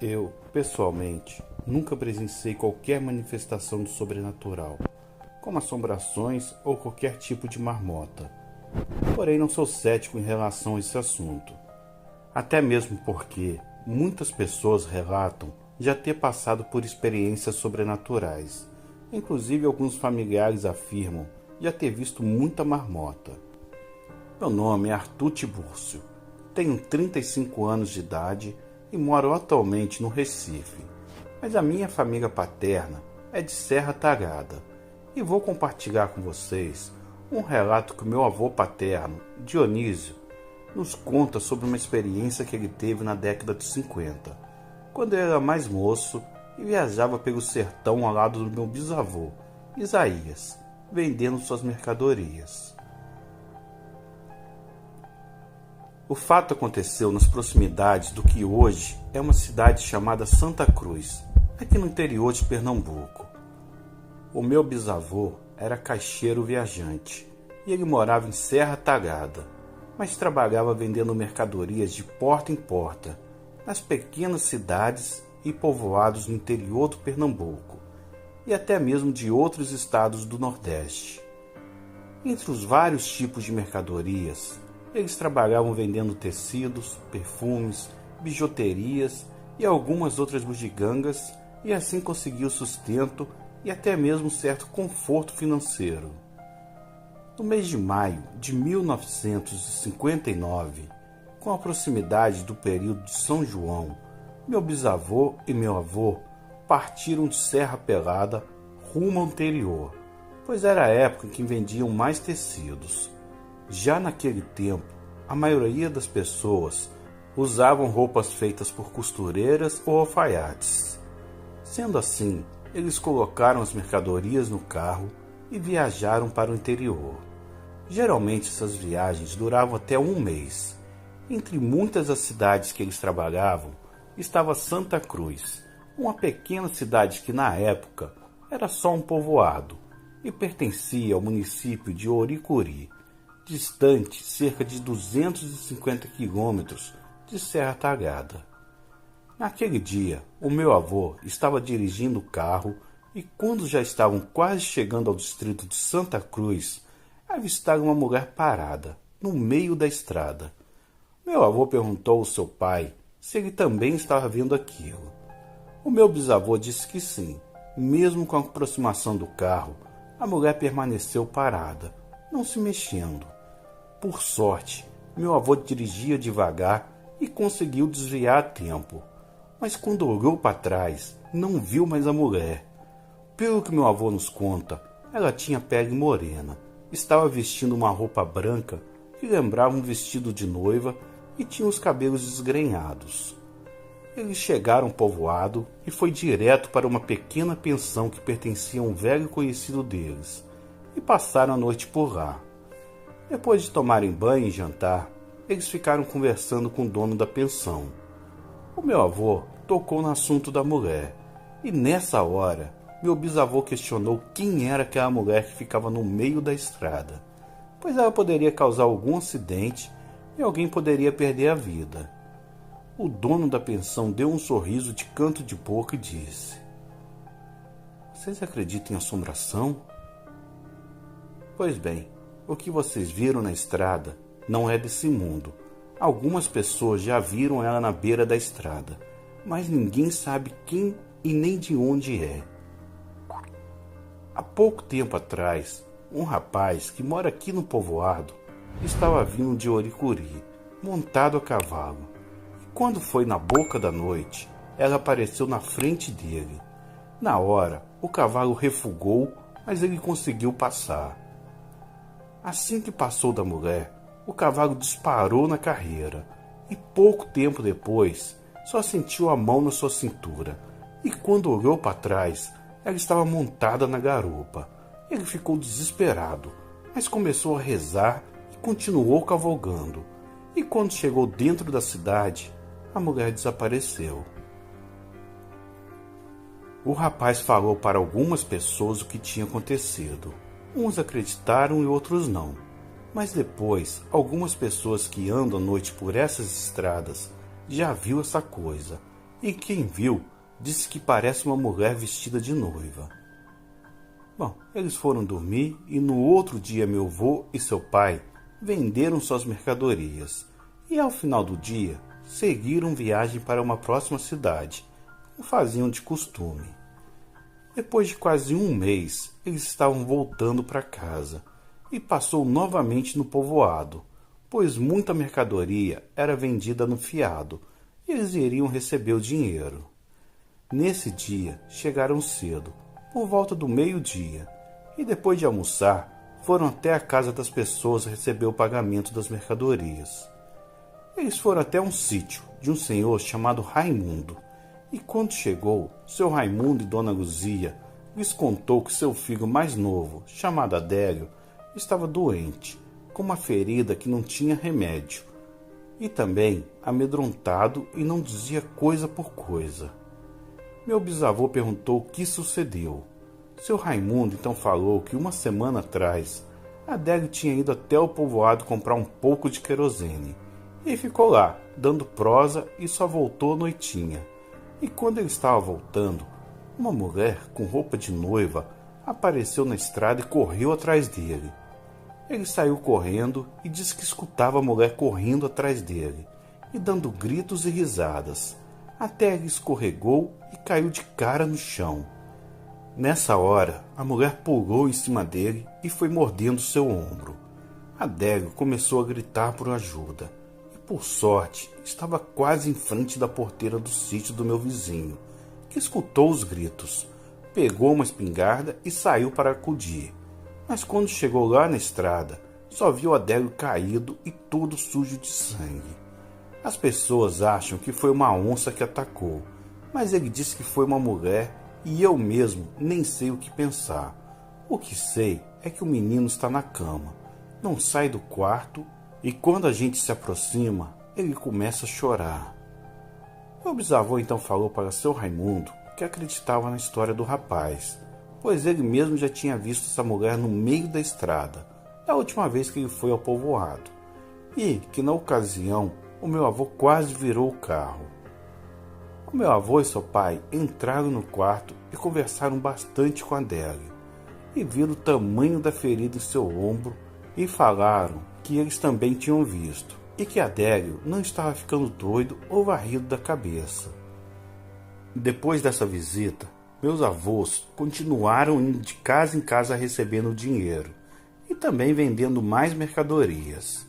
Eu, pessoalmente, nunca presenciei qualquer manifestação do sobrenatural, como assombrações ou qualquer tipo de marmota. Porém, não sou cético em relação a esse assunto. Até mesmo porque muitas pessoas relatam já ter passado por experiências sobrenaturais. Inclusive, alguns familiares afirmam já ter visto muita marmota. Meu nome é Arthur Tibúrcio, tenho 35 anos de idade e moro atualmente no Recife, mas a minha família paterna é de Serra Talhada e vou compartilhar com vocês um relato que o meu avô paterno, Dionísio, nos conta sobre uma experiência que ele teve na década de 50, quando ele era mais moço e viajava pelo sertão ao lado do meu bisavô, Isaías, vendendo suas mercadorias. O fato aconteceu nas proximidades do que hoje é uma cidade chamada Santa Cruz, aqui no interior de Pernambuco. O meu bisavô era caixeiro viajante e ele morava em Serra Talhada, mas trabalhava vendendo mercadorias de porta em porta, nas pequenas cidades e povoados no interior do Pernambuco e até mesmo de outros estados do Nordeste. Entre os vários tipos de mercadorias, eles trabalhavam vendendo tecidos, perfumes, bijuterias e algumas outras bugigangas e assim conseguiu sustento e até mesmo certo conforto financeiro. No mês de maio de 1959, com a proximidade do período de São João, meu bisavô e meu avô partiram de Serra Pelada rumo ao interior, pois era a época em que vendiam mais tecidos. Já naquele tempo, a maioria das pessoas usavam roupas feitas por costureiras ou alfaiates. Sendo assim, eles colocaram as mercadorias no carro e viajaram para o interior. Geralmente essas viagens duravam até um mês. Entre muitas das cidades que eles trabalhavam, estava Santa Cruz, uma pequena cidade que na época era só um povoado e pertencia ao município de Oricuri, distante cerca de 250 quilômetros de Serra Talhada. Naquele dia, o meu avô estava dirigindo o carro e quando já estavam quase chegando ao distrito de Santa Cruz, avistaram uma mulher parada, no meio da estrada. Meu avô perguntou ao seu pai se ele também estava vendo aquilo. O meu bisavô disse que sim. Mesmo com a aproximação do carro, a mulher permaneceu parada, não se mexendo. Por sorte, meu avô dirigia devagar e conseguiu desviar a tempo. Mas quando olhou para trás, não viu mais a mulher. Pelo que meu avô nos conta, ela tinha pele morena, estava vestindo uma roupa branca que lembrava um vestido de noiva e tinha os cabelos desgrenhados. Eles chegaram ao povoado e foi direto para uma pequena pensão que pertencia a um velho conhecido deles, e passaram a noite por lá. Depois de tomarem banho e jantar, eles ficaram conversando com o dono da pensão. O meu avô tocou no assunto da mulher, e nessa hora, meu bisavô questionou quem era aquela mulher que ficava no meio da estrada, pois ela poderia causar algum acidente e alguém poderia perder a vida. O dono da pensão deu um sorriso de canto de boca e disse: "Vocês acreditam em assombração? Pois bem, o que vocês viram na estrada não é desse mundo. Algumas pessoas já viram ela na beira da estrada, mas ninguém sabe quem e nem de onde é. Há pouco tempo atrás, um rapaz que mora aqui no povoado estava vindo de Oricuri, montado a cavalo. E quando foi na boca da noite, ela apareceu na frente dele. Na hora, o cavalo refugou, mas ele conseguiu passar. Assim que passou da mulher, o cavalo disparou na carreira e pouco tempo depois só sentiu a mão na sua cintura e quando olhou para trás, ela estava montada na garupa. Ele ficou desesperado, mas começou a rezar e continuou cavalgando. E quando chegou dentro da cidade, a mulher desapareceu. O rapaz falou para algumas pessoas o que tinha acontecido. Uns acreditaram e outros não. Mas depois, algumas pessoas que andam à noite por essas estradas já viu essa coisa e quem viu disse que parece uma mulher vestida de noiva. Bom, eles foram dormir e no outro dia meu avô e seu pai venderam suas mercadorias e ao final do dia seguiram viagem para uma próxima cidade, como faziam de costume. Depois de quase um mês, eles estavam voltando para casa e passou novamente no povoado, pois muita mercadoria era vendida no fiado e eles iriam receber o dinheiro. Nesse dia, chegaram cedo, por volta do meio-dia, e depois de almoçar, foram até a casa das pessoas receber o pagamento das mercadorias. Eles foram até um sítio de um senhor chamado Raimundo, e quando chegou, seu Raimundo e Dona Luzia lhes contou que seu filho mais novo, chamado Adélio, estava doente, com uma ferida que não tinha remédio, e também amedrontado e não dizia coisa por coisa. Meu bisavô perguntou o que sucedeu. Seu Raimundo então falou que uma semana atrás, Adélio tinha ido até o povoado comprar um pouco de querosene, e ficou lá, dando prosa e só voltou à noitinha. E quando ele estava voltando, uma mulher com roupa de noiva apareceu na estrada e correu atrás dele. Ele saiu correndo e disse que escutava a mulher correndo atrás dele e dando gritos e risadas, até ele escorregou e caiu de cara no chão. Nessa hora, a mulher pulou em cima dele e foi mordendo seu ombro. Adélio começou a gritar por ajuda e, por sorte, estava quase em frente da porteira do sítio do meu vizinho, que escutou os gritos, pegou uma espingarda e saiu para acudir. Mas quando chegou lá na estrada, só viu Adélio caído e todo sujo de sangue. As pessoas acham que foi uma onça que atacou, mas ele disse que foi uma mulher e eu mesmo nem sei o que pensar. O que sei é que o menino está na cama, não sai do quarto e quando a gente se aproxima, ele começa a chorar. Meu bisavô então falou para seu Raimundo que acreditava na história do rapaz, pois ele mesmo já tinha visto essa mulher no meio da estrada, da última vez que ele foi ao povoado, e que na ocasião o meu avô quase virou o carro. O meu avô e seu pai entraram no quarto e conversaram bastante com Adélio, e viram o tamanho da ferida em seu ombro e falaram que eles também tinham visto, e que Adélio não estava ficando doido ou varrido da cabeça. Depois dessa visita, meus avós continuaram indo de casa em casa recebendo dinheiro e também vendendo mais mercadorias.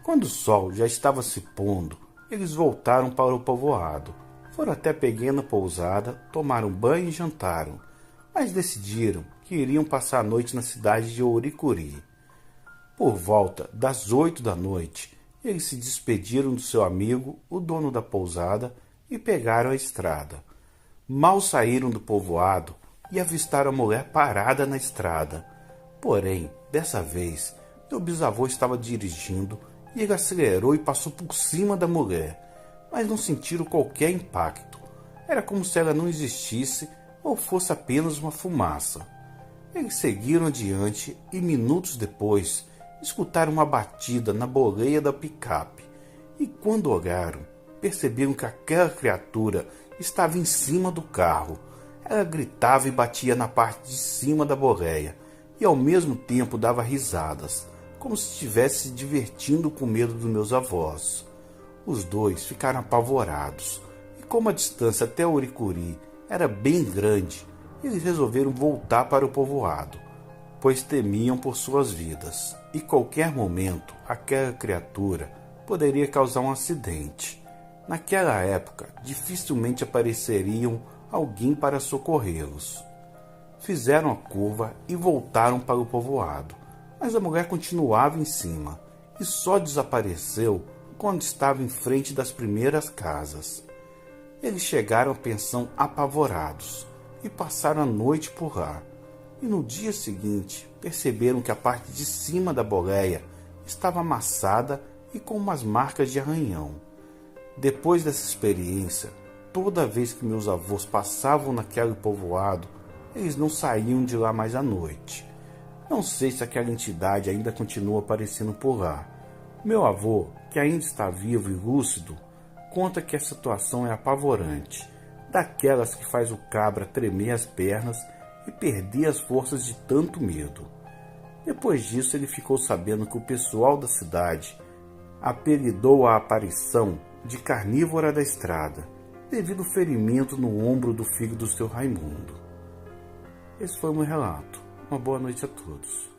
Quando o sol já estava se pondo, eles voltaram para o povoado. Foram até a pequena pousada, tomaram banho e jantaram, mas decidiram que iriam passar a noite na cidade de Ouricuri. Por volta das 8 da noite, eles se despediram do seu amigo, o dono da pousada, e pegaram a estrada. Mal saíram do povoado e avistaram a mulher parada na estrada. Porém, dessa vez, meu bisavô estava dirigindo e ele acelerou e passou por cima da mulher, mas não sentiram qualquer impacto. Era como se ela não existisse ou fosse apenas uma fumaça. Eles seguiram adiante e minutos depois escutaram uma batida na boleia da picape e quando olharam, perceberam que aquela criatura estava em cima do carro. Ela gritava e batia na parte de cima da boleia e ao mesmo tempo dava risadas, como se estivesse se divertindo com medo dos meus avós. Os dois ficaram apavorados e como a distância até Ouricuri era bem grande, eles resolveram voltar para o povoado, pois temiam por suas vidas e qualquer momento aquela criatura poderia causar um acidente. Naquela época, dificilmente apareceriam alguém para socorrê-los. Fizeram a curva e voltaram para o povoado, mas a mulher continuava em cima e só desapareceu quando estava em frente das primeiras casas. Eles chegaram à pensão apavorados e passaram a noite por lá. E no dia seguinte, perceberam que a parte de cima da boleia estava amassada e com umas marcas de arranhão. Depois dessa experiência, toda vez que meus avós passavam naquele povoado, eles não saíam de lá mais à noite. Não sei se aquela entidade ainda continua aparecendo por lá. Meu avô, que ainda está vivo e lúcido, conta que a situação é apavorante, daquelas que faz o cabra tremer as pernas e perder as forças de tanto medo. Depois disso, ele ficou sabendo que o pessoal da cidade apelidou a aparição de Carnívora da Estrada, devido ao ferimento no ombro do filho do seu Raimundo. Esse foi o meu relato. Uma boa noite a todos.